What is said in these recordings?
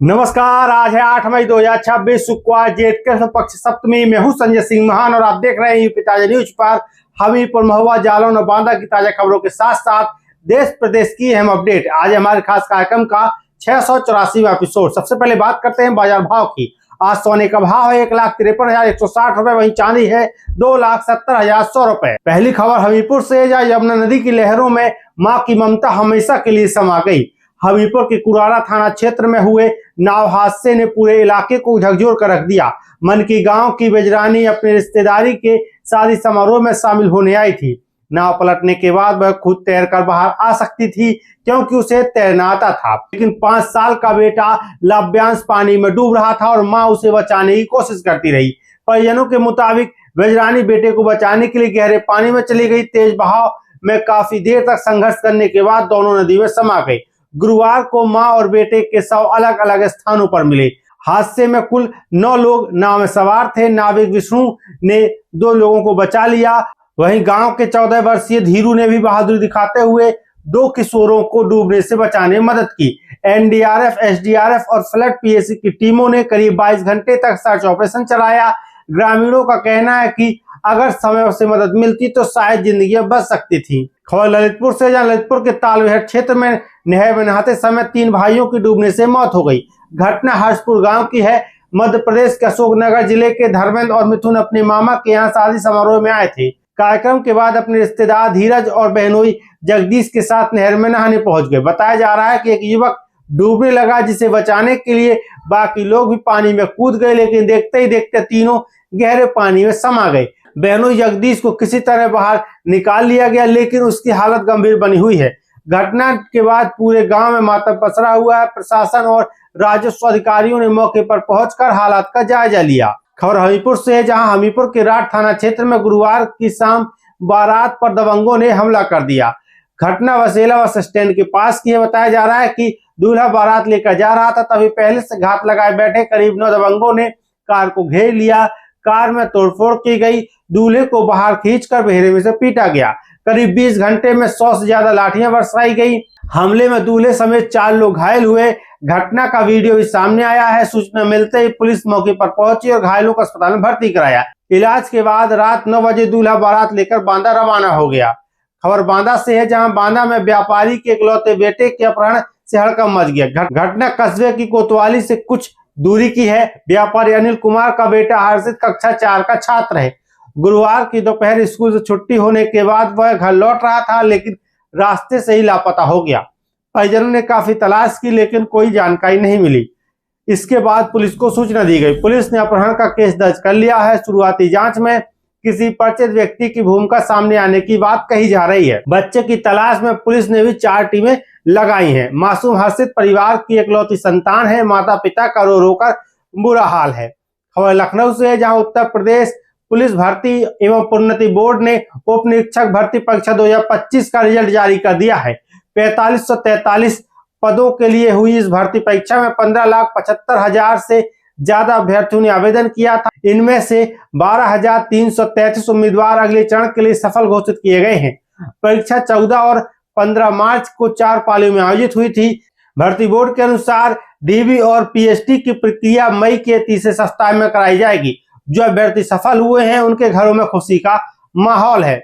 नमस्कार। आज है 8 मई 2026 शुक्रवार जेठ कृष्ण पक्ष सप्तमी। मैं हूं संजय सिंह महान और आप देख रहे हैं यूपी ताजा न्यूज पर। हमीरपुर, महुआ, जालौन और बांदा की ताजा खबरों के साथ साथ देश प्रदेश की अहम अपडेट। आज हमारे खास कार्यक्रम का 684वां एपिसोड। सबसे पहले बात करते हैं बाजार भाव की। आज सोने का भाव है 1,53,160 रुपए, वहीं चांदी है 2,70,100 रुपए। पहली खबर हमीरपुर से, जहाँ यमुना नदी की लहरों में मां की ममता हमेशा के लिए समा गई। हमीरपुर के कुरारा थाना क्षेत्र में हुए नाव हादसे ने पूरे इलाके को झकझोर कर रख दिया। मन की गांव की बेजरानी अपने रिश्तेदारी के शादी समारोह में शामिल होने आई थी। नाव पलटने के बाद वह खुद तैरकर बाहर आ सकती थी क्योंकि उसे तैरना आता था, लेकिन 5 साल का बेटा लाभ्यांश पानी में डूब रहा था और मां उसे बचाने की कोशिश करती रही। परिजनों के मुताबिक बेजरानी बेटे को बचाने के लिए गहरे पानी में चली गई। तेज बहाव में काफी देर तक संघर्ष करने के बाद दोनों नदी में समा गए। गुरुवार को मां और बेटे के शव अलग अलग स्थानों पर मिले। हादसे में कुल 9 लोग नाव में सवार थे। नाविक विष्णु ने 2 लोगों को बचा लिया। वहीं गांव के 14 वर्षीय धीरू ने भी बहादुरी दिखाते हुए 2 किशोरों को डूबने से बचाने में मदद की। एनडीआरएफ, एसडीआरएफ और फ्लड पीएसी की टीमों ने करीब 22 घंटे तक सर्च ऑपरेशन चलाया। ग्रामीणों का कहना है कि अगर समय से मदद मिलती तो शायद जिंदगियां बच सकती थी। खबर ललितपुर से, जहां ललितपुर के तालबेहट क्षेत्र में नहर में नहाते समय 3 भाइयों की डूबने से मौत हो गई। घटना हर्षपुर गांव की है। मध्य प्रदेश के अशोकनगर जिले के धर्मेंद्र और मिथुन अपने मामा के यहाँ शादी समारोह में आए थे। कार्यक्रम के बाद अपने रिश्तेदार धीरज और बहनोई जगदीश के साथ नहर में नहाने पहुंच गए। बताया जा रहा है कि एक युवक डूबने लगा, जिसे बचाने के लिए बाकी लोग भी पानी में कूद गए, लेकिन देखते ही देखते तीनों गहरे पानी में समा गए। बहनोई जगदीश को किसी तरह बाहर निकाल लिया गया, लेकिन उसकी हालत गंभीर बनी हुई है। घटना के बाद पूरे गांव में मातम पसरा हुआ है। प्रशासन और राजस्व अधिकारियों ने मौके पर पहुंचकर हालात का जायजा लिया। खबर हमीरपुर से है, जहां हमीरपुर के राठ थाना क्षेत्र में गुरुवार की शाम बारात पर दबंगों ने हमला कर दिया। घटना वसेला बस स्टैंड के पास की है। बताया जा रहा है कि दूल्हा बारात लेकर जा रहा था, तभी पहले से घात लगाए बैठे करीब 9 दबंगों ने कार को घेर लिया। कार में तोड़फोड़ की गई। दूल्हे को बाहर खींचकर बहेरे में से पीटा गया। करीब 20 घंटे में 100 से ज्यादा लाठियां बरसाई गई। हमले में दूल्हे समेत 4 लोग घायल हुए। घटना का वीडियो भी सामने आया है। सूचना मिलते ही पुलिस मौके पर पहुंची और घायलों को अस्पताल में भर्ती कराया। इलाज के बाद रात 9 बजे दूल्हा बारात लेकर बांदा रवाना हो गया। खबर बांदा से है, जहां बांदा में व्यापारी के इकलौते बेटे के अपहरण से हड़कंप मच गया। घटना कस्बे की कोतवाली से कुछ दूरी की है। व्यापारी अनिल कुमार का बेटा हर्षित कक्षा 4 का छात्र है। गुरुवार की दोपहर स्कूल से छुट्टी होने के बाद वह घर लौट रहा था, लेकिन रास्ते से ही लापता हो गया। परिजनों ने काफी तलाश की, लेकिन कोई जानकारी नहीं मिली। इसके बाद पुलिस को सूचना दी गई। पुलिस ने अपहरण का केस दर्ज कर लिया है। शुरुआती जांच में किसी परिचित व्यक्ति की भूमिका सामने आने की बात कही जा रही है। बच्चे की तलाश में पुलिस ने भी 4 टीमें लगाई हैं। मासूम हर्षित परिवार की इकलौती संतान है। माता पिता का रो रो कर बुरा हाल है। खबर लखनऊ से है, जहां उत्तर प्रदेश पुलिस भर्ती एवं प्रोन्नति बोर्ड ने उप निरीक्षक भर्ती परीक्षा 2025 का रिजल्ट जारी कर दिया है। 4543 पदों के लिए हुई इस भर्ती परीक्षा में 15,75,000 से ज्यादा अभ्यर्थियों ने आवेदन किया था। इनमें से 12,333 उम्मीदवार अगले चरण के लिए सफल घोषित किए गए हैं। परीक्षा 14 और 15 मार्च को 4 पालियों में आयोजित हुई थी। भर्ती बोर्ड के अनुसार डीबी और पीएचडी की प्रक्रिया मई के तीसरे सप्ताह में कराई जाएगी। जो अभ्यर्थी सफल हुए हैं उनके घरों में खुशी का माहौल है।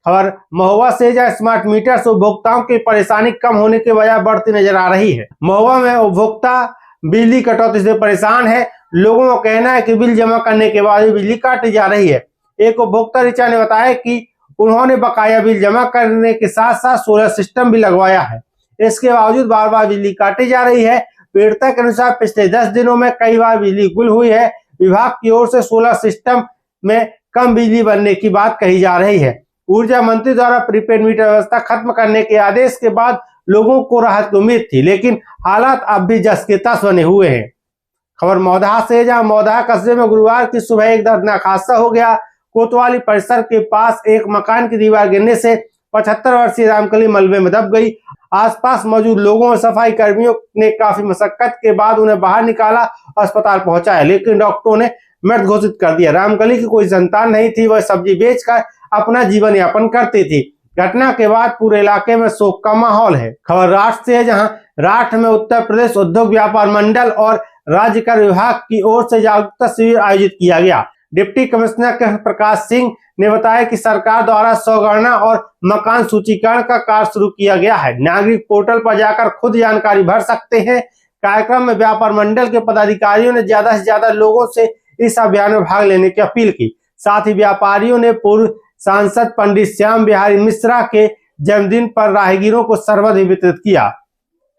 खबर महुआ से, जहां स्मार्ट मीटर से उपभोक्ताओं की परेशानी कम होने के बजाय बढ़ती नजर आ रही है। महुआ में उपभोक्ता बिजली कटौती से परेशान है। लोगों का कहना है कि बिल जमा करने के बाद भी बिजली काटी जा रही है। एक उपभोक्ता ऋचा ने बताया कि उन्होंने बकाया बिल जमा करने के साथ साथ सोलर सिस्टम भी लगवाया है। इसके बावजूद बार बार बिजली काटी जा रही है। पीड़िता के अनुसार पिछले 10 दिनों में कई बार बिजली गुल हुई है। विभाग की ओर से सोलर सिस्टम में कम बिजली बनने की बात कही जा रही है। ऊर्जा मंत्री द्वारा प्रीपेड मीटर व्यवस्था खत्म करने के आदेश के बाद लोगों को राहत की उम्मीद थी, लेकिन हालात अब भी जस के तस बने हुए हैं। खबर मौदहा से, जहां मौदहा कस्बे में गुरुवार की सुबह एक दर्दनाक हादसा हो गया। कोतवाली परिसर के पास एक मकान की दीवार गिरने से 75 वर्षीय रामकली मलबे में दब गई। आसपास मौजूद लोगों और सफाई कर्मियों ने काफी मशक्कत के बाद उन्हें बाहर निकाला, अस्पताल पहुंचाया, लेकिन डॉक्टरों ने मृत घोषित कर दिया। रामकली की कोई संतान नहीं थी। वह सब्जी बेचकर अपना जीवन यापन करती थी। घटना के बाद पूरे इलाके में शोक का माहौल है। खबर राष्ट्र से है, जहां राष्ट्र में उत्तर प्रदेश उद्योग व्यापार मंडल और राज्य कर विभाग की ओर से जागरूकता शिविर आयोजित किया गया। डिप्टी कमिश्नर कृष्ण प्रकाश सिंह ने बताया कि सरकार द्वारा स्वगणना और मकान सूचीकरण का कार्य शुरू किया गया है। नागरिक पोर्टल पर जाकर खुद जानकारी भर सकते हैं। कार्यक्रम में व्यापार मंडल के पदाधिकारियों ने ज्यादा से ज्यादा लोगों से इस अभियान में भाग लेने की अपील की। साथ ही व्यापारियों ने पूर्व सांसद पंडित श्याम बिहारी मिश्रा के जन्मदिन पर राहगीरों को शरबत वितरित किया।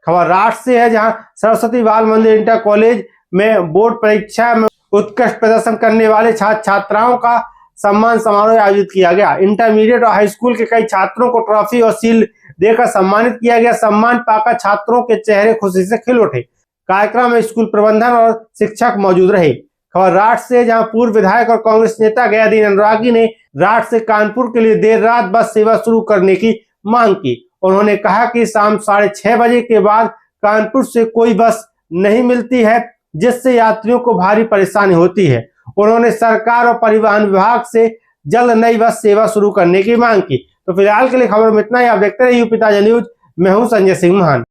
खबर राष्ट्र से है, जहां सरस्वती बाल मंदिर इंटर कॉलेज में बोर्ड परीक्षा में उत्कृष्ट प्रदर्शन करने वाले छात्र छात्राओं का सम्मान समारोह आयोजित किया गया। इंटरमीडिएट और हाई स्कूल के कई छात्रों को ट्रॉफी और शील्ड देकर सम्मानित किया गया। सम्मान पाकर छात्रों के चेहरे खुशी से खिल उठे। कार्यक्रम में स्कूल प्रबंधन और शिक्षक मौजूद रहे। खबर राष्ट्र से, जहां पूर्व विधायक और कांग्रेस नेता गयादीन अनुरागी ने राष्ट्र से कानपुर के लिए देर रात बस सेवा शुरू करने की मांग की। उन्होंने कहा कि शाम 6:30 बजे के बाद कानपुर से कोई बस नहीं मिलती है, जिससे यात्रियों को भारी परेशानी होती है। उन्होंने सरकार और परिवहन विभाग से जल्द नई बस सेवा शुरू करने की मांग की। तो फिलहाल के लिए खबर में इतना ही। आप देखते रहिए यूपी ताजा न्यूज। मैं हूं संजय सिंह महान।